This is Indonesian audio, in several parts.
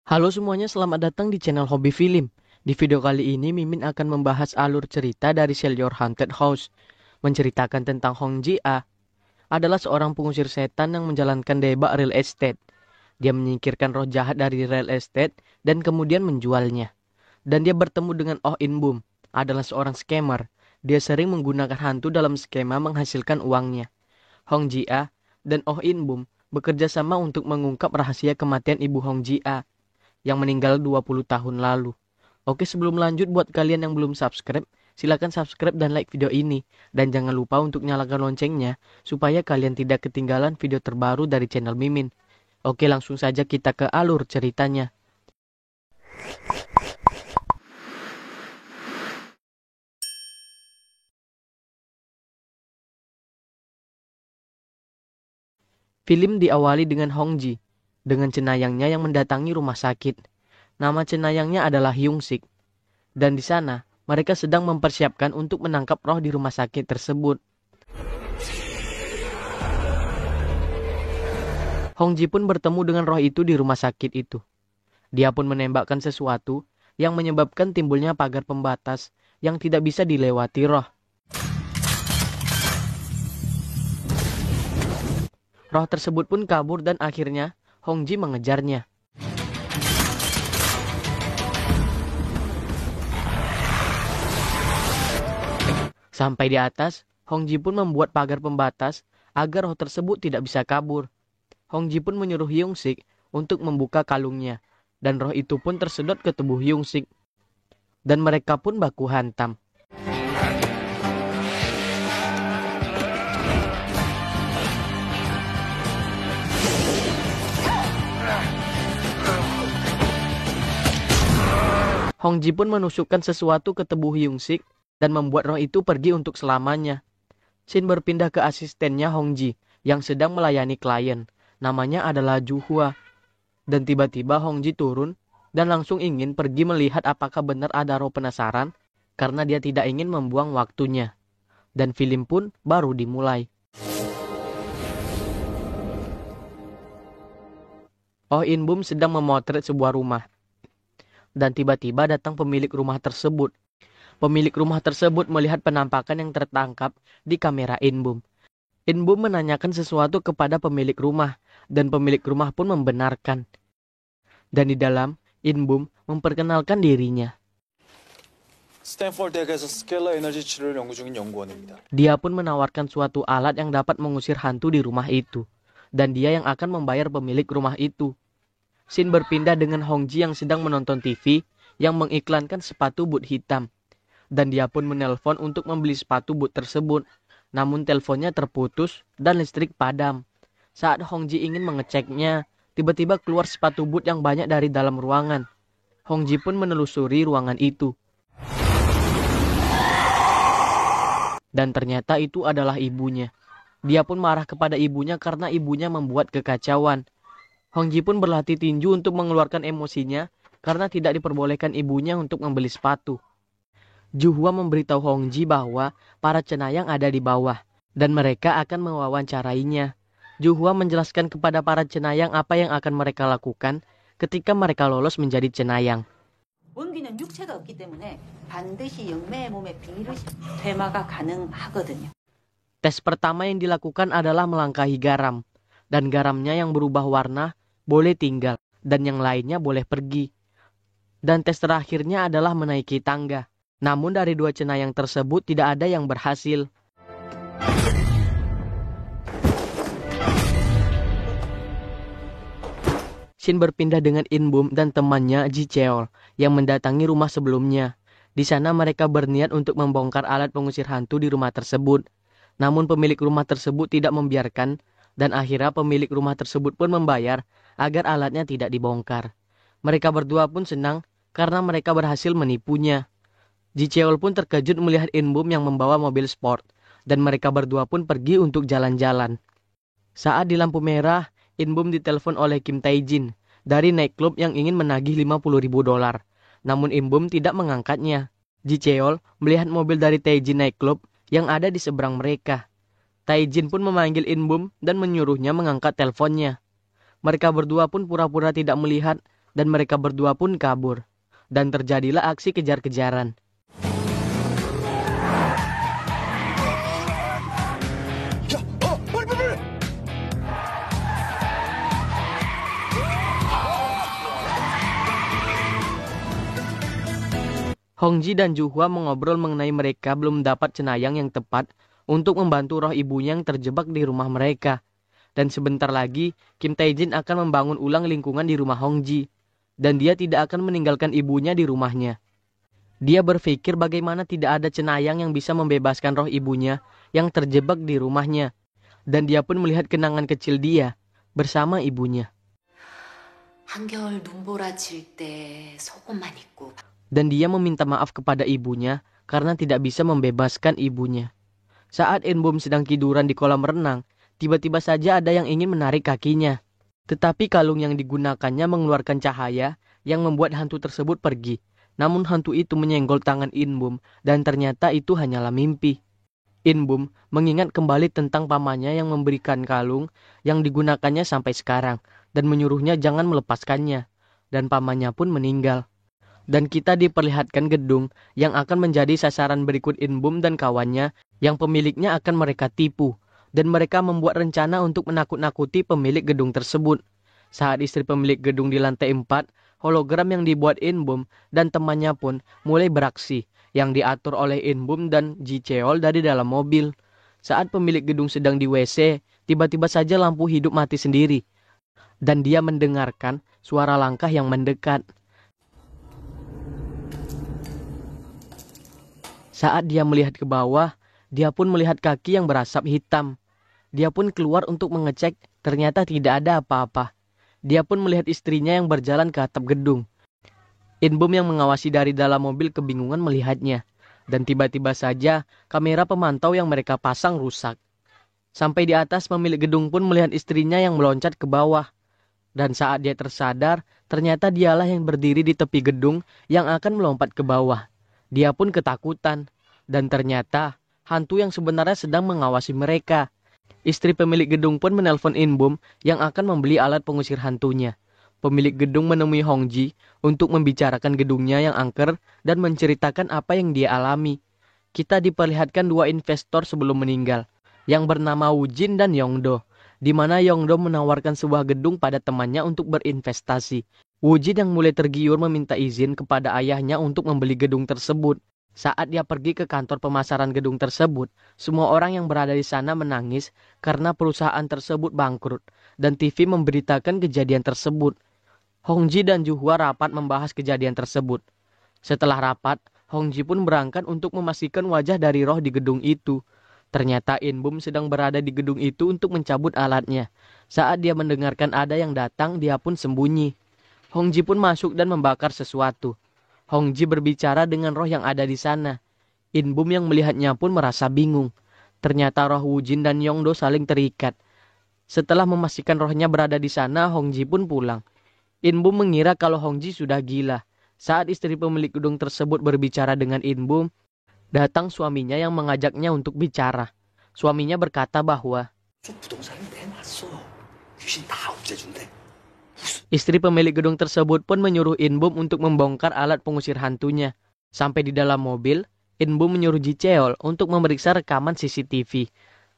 Halo semuanya, selamat datang di channel Hobi Film. Di video kali ini, Mimin akan membahas alur cerita dari Sell Your Haunted House. Menceritakan tentang Hong Ji-a, adalah seorang pengusir setan yang menjalankan debak real estate. Dia menyingkirkan roh jahat dari real estate dan kemudian menjualnya. Dan dia bertemu dengan Oh In Boom, adalah seorang scammer. Dia sering menggunakan hantu dalam skema menghasilkan uangnya. Hong Ji-a dan Oh In Boom bekerja sama untuk mengungkap rahasia kematian ibu Hong Ji-a yang meninggal 20 tahun lalu. Oke, sebelum lanjut, buat kalian yang belum subscribe, silakan subscribe dan like video ini. Dan jangan lupa untuk nyalakan loncengnya, supaya kalian tidak ketinggalan video terbaru dari channel Mimin. Oke, langsung saja kita ke alur ceritanya. Film diawali dengan Hong Ji, dengan cenayangnya yang mendatangi rumah sakit. Nama cenayangnya adalah Hyung Sik. Dan di sana, mereka sedang mempersiapkan untuk menangkap roh di rumah sakit tersebut. Hong Ji pun bertemu dengan roh itu di rumah sakit itu. Dia pun menembakkan sesuatu yang menyebabkan timbulnya pagar pembatas yang tidak bisa dilewati roh. Roh tersebut pun kabur dan akhirnya Hong Ji mengejarnya. Sampai di atas, Hong Ji pun membuat pagar pembatas agar roh tersebut tidak bisa kabur. Hong Ji pun menyuruh Hyung Sik untuk membuka kalungnya, dan roh itu pun tersedot ke tubuh Hyung Sik. Dan mereka pun baku hantam. Hong Ji pun menusukkan sesuatu ke tubuh Hyung Sik dan membuat roh itu pergi untuk selamanya. Shin berpindah ke asistennya Hong Ji yang sedang melayani klien. Namanya adalah Ju Hua. Dan tiba-tiba Hong Ji turun dan langsung ingin pergi melihat apakah benar ada roh penasaran karena dia tidak ingin membuang waktunya. Dan film pun baru dimulai. Oh In Boom sedang memotret sebuah rumah. Dan tiba-tiba datang pemilik rumah tersebut. Pemilik rumah tersebut melihat penampakan yang tertangkap di kamera In Boom. In Boom menanyakan sesuatu kepada pemilik rumah, dan pemilik rumah pun membenarkan. Dan di dalam, In Boom memperkenalkan dirinya. 스탠퍼드 대학에서 스켈러 에너지 치료를 연구 중인 연구원입니다. Dia pun menawarkan suatu alat yang dapat mengusir hantu di rumah itu. Dan dia yang akan membayar pemilik rumah itu. Shin berpindah dengan Hong Ji yang sedang menonton TV yang mengiklankan sepatu boot hitam. Dan dia pun menelpon untuk membeli sepatu boot tersebut. Namun teleponnya terputus dan listrik padam. Saat Hong Ji ingin mengeceknya, tiba-tiba keluar sepatu boot yang banyak dari dalam ruangan. Hong Ji pun menelusuri ruangan itu. Dan ternyata itu adalah ibunya. Dia pun marah kepada ibunya karena ibunya membuat kekacauan. Hong Ji pun berlatih tinju untuk mengeluarkan emosinya karena tidak diperbolehkan ibunya untuk membeli sepatu. Ju Hua memberitahu Hong Ji bahwa para cenayang ada di bawah dan mereka akan mewawancarainya. Ju Hua menjelaskan kepada para cenayang apa yang akan mereka lakukan ketika mereka lolos menjadi cenayang. 원기는 육체가 없기 때문에 반드시 영매의 몸에 비밀을 퇴마가 가능하거든요. Tes pertama yang dilakukan adalah melangkahi garam, dan garamnya yang berubah warna boleh tinggal, dan yang lainnya boleh pergi. Dan tes terakhirnya adalah menaiki tangga. Namun dari dua cenayang tersebut tidak ada yang berhasil. Shin berpindah dengan In Boom dan temannya Ji Cheol yang mendatangi rumah sebelumnya. Di sana mereka berniat untuk membongkar alat pengusir hantu di rumah tersebut. Namun pemilik rumah tersebut tidak membiarkan dan akhirnya pemilik rumah tersebut pun membayar agar alatnya tidak dibongkar. Mereka berdua pun senang karena mereka berhasil menipunya. Ji Cheol pun terkejut melihat In Boom yang membawa mobil sport dan mereka berdua pun pergi untuk jalan-jalan. Saat di lampu merah, In Boom ditelepon oleh Kim Tae-jin dari nightclub yang ingin menagih $50.000. Namun In Boom tidak mengangkatnya. Ji Cheol melihat mobil dari Tae-jin nightclub yang ada di seberang mereka. Tae-jin pun memanggil In Boom dan menyuruhnya mengangkat teleponnya. Mereka berdua pun pura-pura tidak melihat dan mereka berdua pun kabur. Dan terjadilah aksi kejar-kejaran. Hongji dan Juhua mengobrol mengenai mereka belum dapat cenayang yang tepat untuk membantu roh ibunya yang terjebak di rumah mereka. Dan sebentar lagi, Kim Tae-jin akan membangun ulang lingkungan di rumah Hongji. Dan dia tidak akan meninggalkan ibunya di rumahnya. Dia berpikir bagaimana tidak ada cenayang yang bisa membebaskan roh ibunya yang terjebak di rumahnya. Dan dia pun melihat kenangan kecil dia bersama ibunya. 한겨울 눈보라칠 때 속옷만 입고 Dan dia meminta maaf kepada ibunya karena tidak bisa membebaskan ibunya. Saat In-bum sedang tiduran di kolam renang, tiba-tiba saja ada yang ingin menarik kakinya. Tetapi kalung yang digunakannya mengeluarkan cahaya yang membuat hantu tersebut pergi. Namun hantu itu menyenggol tangan In-bum dan ternyata itu hanyalah mimpi. In-bum mengingat kembali tentang pamannya yang memberikan kalung yang digunakannya sampai sekarang dan menyuruhnya jangan melepaskannya. Dan pamannya pun meninggal. Dan kita diperlihatkan gedung yang akan menjadi sasaran berikut In-bum dan kawannya yang pemiliknya akan mereka tipu. Dan mereka membuat rencana untuk menakut-nakuti pemilik gedung tersebut. Saat istri pemilik gedung di lantai 4, hologram yang dibuat In-bum dan temannya pun mulai beraksi yang diatur oleh In-bum dan Ji Cheol dari dalam mobil. Saat pemilik gedung sedang di WC, tiba-tiba saja lampu hidup mati sendiri. Dan dia mendengarkan suara langkah yang mendekat. Saat dia melihat ke bawah, dia pun melihat kaki yang berasap hitam. Dia pun keluar untuk mengecek, ternyata tidak ada apa-apa. Dia pun melihat istrinya yang berjalan ke atap gedung. In-bum yang mengawasi dari dalam mobil kebingungan melihatnya. Dan tiba-tiba saja, kamera pemantau yang mereka pasang rusak. Sampai di atas, pemilik gedung pun melihat istrinya yang meloncat ke bawah. Dan saat dia tersadar, ternyata dialah yang berdiri di tepi gedung yang akan melompat ke bawah. Dia pun ketakutan, dan ternyata hantu yang sebenarnya sedang mengawasi mereka. Istri pemilik gedung pun menelpon In-bum yang akan membeli alat pengusir hantunya. Pemilik gedung menemui Hongji untuk membicarakan gedungnya yang angker dan menceritakan apa yang dia alami. Kita diperlihatkan dua investor sebelum meninggal, yang bernama Woo-jin dan Yong-do, di mana Yong-do menawarkan sebuah gedung pada temannya untuk berinvestasi. Woo-jin yang mulai tergiur meminta izin kepada ayahnya untuk membeli gedung tersebut. Saat dia pergi ke kantor pemasaran gedung tersebut, semua orang yang berada di sana menangis karena perusahaan tersebut bangkrut dan TV memberitakan kejadian tersebut. Hongji dan Juhua rapat membahas kejadian tersebut. Setelah rapat, Hongji pun berangkat untuk memastikan wajah dari roh di gedung itu. Ternyata In-bum sedang berada di gedung itu untuk mencabut alatnya. Saat dia mendengarkan ada yang datang, dia pun sembunyi. Hongji pun masuk dan membakar sesuatu. Hongji berbicara dengan roh yang ada di sana. In-bum yang melihatnya pun merasa bingung. Ternyata roh Woo-jin dan Yong-do saling terikat. Setelah memastikan rohnya berada di sana, Hongji pun pulang. In-bum mengira kalau Hongji sudah gila. Saat istri pemilik gedung tersebut berbicara dengan In-bum, datang suaminya yang mengajaknya untuk bicara. Suaminya berkata bahwa istri pemilik gedung tersebut pun menyuruh In-bum untuk membongkar alat pengusir hantunya. Sampai di dalam mobil, In-bum menyuruh Ji Cheol untuk memeriksa rekaman CCTV.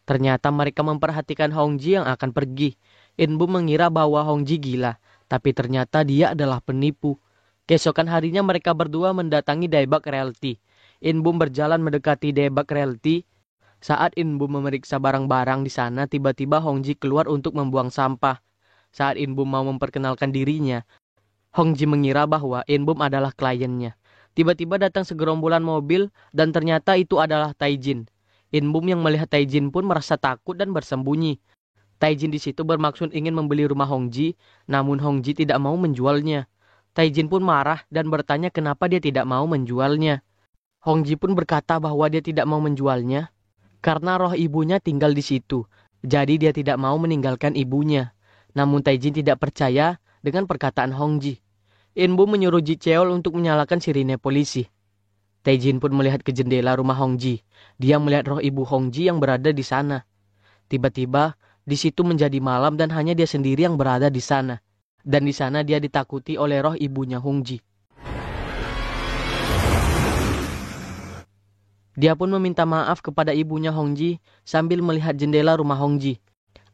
Ternyata mereka memperhatikan Hongji yang akan pergi. In-bum mengira bahwa Hongji gila, tapi ternyata dia adalah penipu. Keesokan harinya mereka berdua mendatangi Daebak Realty. In-bum berjalan mendekati Daebak Realty. Saat In-bum memeriksa barang-barang di sana, tiba-tiba Hongji keluar untuk membuang sampah. Saat In-bum mau memperkenalkan dirinya, Hongji mengira bahwa In-bum adalah kliennya. Tiba-tiba datang segerombolan mobil dan ternyata itu adalah Tae-jin. In-bum yang melihat Tae-jin pun merasa takut dan bersembunyi. Tae-jin di situ bermaksud ingin membeli rumah Hongji, namun Hongji tidak mau menjualnya. Tae-jin pun marah dan bertanya kenapa dia tidak mau menjualnya. Hongji pun berkata bahwa dia tidak mau menjualnya karena roh ibunya tinggal di situ. Jadi dia tidak mau meninggalkan ibunya. Namun Tae-jin tidak percaya dengan perkataan Hongji. In-bum menyuruh Ji Cheol untuk menyalakan sirine polisi. Tae-jin pun melihat ke jendela rumah Hongji. Dia melihat roh ibu Hongji yang berada di sana. Tiba-tiba, di situ menjadi malam dan hanya dia sendiri yang berada di sana. Dan di sana dia ditakuti oleh roh ibunya Hongji. Dia pun meminta maaf kepada ibunya Hongji sambil melihat jendela rumah Hongji.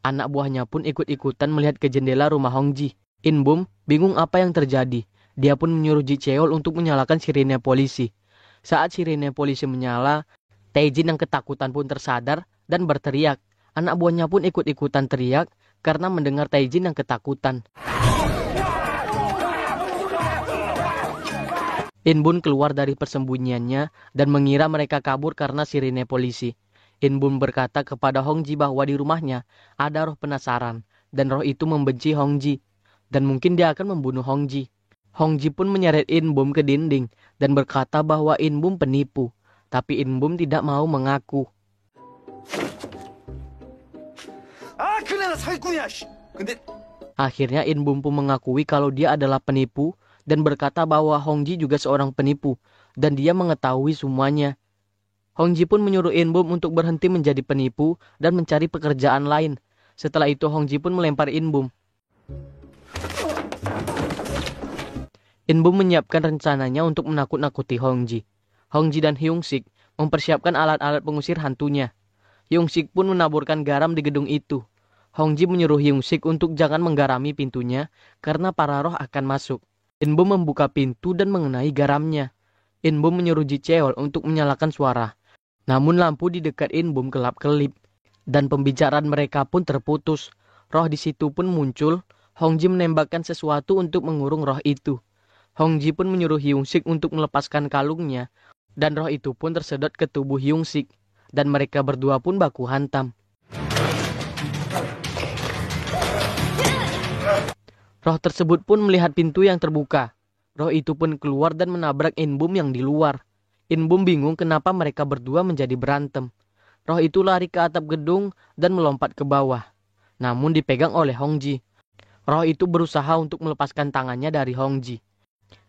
Anak buahnya pun ikut-ikutan melihat ke jendela rumah Hongji. In-bum bingung apa yang terjadi. Dia pun menyuruh Ji Cheol untuk menyalakan sirine polisi. Saat sirine polisi menyala, Tae-jin yang ketakutan pun tersadar dan berteriak. Anak buahnya pun ikut-ikutan teriak karena mendengar Tae-jin yang ketakutan. In-bum keluar dari persembunyiannya dan mengira mereka kabur karena sirine polisi. In-bum berkata kepada Hongji bahwa di rumahnya ada roh penasaran dan roh itu membenci Hongji dan mungkin dia akan membunuh Hongji. Hongji pun menyeret In-bum ke dinding dan berkata bahwa In-bum penipu, tapi In-bum tidak mau mengaku. Akhirnya In-bum pun mengakui kalau dia adalah penipu dan berkata bahwa Hongji juga seorang penipu dan dia mengetahui semuanya. Hongji pun menyuruh In-bum untuk berhenti menjadi penipu dan mencari pekerjaan lain. Setelah itu Hongji pun melempar In-bum. In-bum menyiapkan rencananya untuk menakut-nakuti Hongji. Hongji dan Hyung-sik mempersiapkan alat-alat pengusir hantunya. Hyung-sik pun menaburkan garam di gedung itu. Hongji menyuruh Hyung-sik untuk jangan menggarami pintunya karena para roh akan masuk. In-bum membuka pintu dan mengenai garamnya. In-bum menyuruh Ji Cheol untuk menyalakan suara. Namun lampu di dekat In-bum kelap-kelip dan pembicaraan mereka pun terputus. Roh di situ pun muncul. Hongji menembakkan sesuatu untuk mengurung roh itu. Hongji pun menyuruh Hyung-sik untuk melepaskan kalungnya dan roh itu pun tersedot ke tubuh Hyung-sik dan mereka berdua pun baku hantam. Roh tersebut pun melihat pintu yang terbuka. Roh itu pun keluar dan menabrak In-bum yang di luar. In-bum bingung kenapa mereka berdua menjadi berantem. Roh itu lari ke atap gedung dan melompat ke bawah. Namun dipegang oleh Hongji. Roh itu berusaha untuk melepaskan tangannya dari Hongji.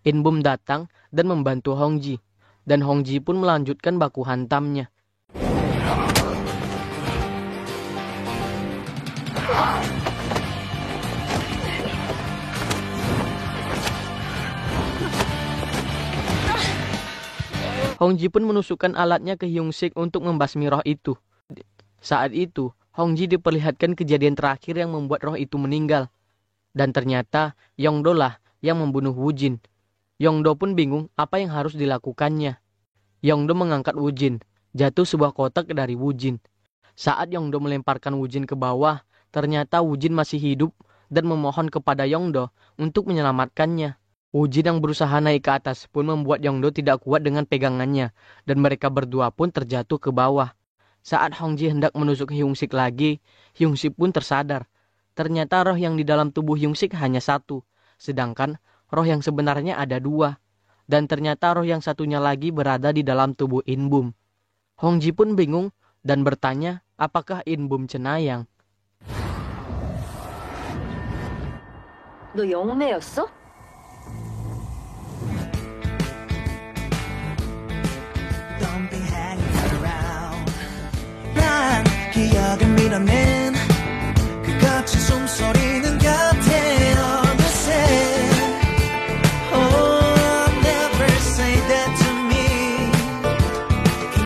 In-bum datang dan membantu Hongji. Dan Hongji pun melanjutkan baku hantamnya. Hongji pun menusukkan alatnya ke Hyung-sik untuk membasmi roh itu. Saat itu, Hongji diperlihatkan kejadian terakhir yang membuat roh itu meninggal. Dan ternyata Yongdo lah yang membunuh Woo-jin. Yongdo pun bingung apa yang harus dilakukannya. Yongdo mengangkat Woo-jin. Jatuh sebuah kotak dari Woo-jin. Saat Yongdo melemparkan Woo-jin ke bawah, ternyata Woo-jin masih hidup dan memohon kepada Yongdo untuk menyelamatkannya. Woo-jin yang berusaha naik ke atas pun membuat Yongdo tidak kuat dengan pegangannya dan mereka berdua pun terjatuh ke bawah. Saat Hongji hendak menusuk Hyung-sik lagi, Hyung-sik pun tersadar. Ternyata roh yang di dalam tubuh Hyung-sik hanya satu, sedangkan roh yang sebenarnya ada dua. Dan ternyata roh yang satunya lagi berada di dalam tubuh In-bum. Hongji pun bingung dan bertanya apakah In-bum cenayang. 너 영매였어?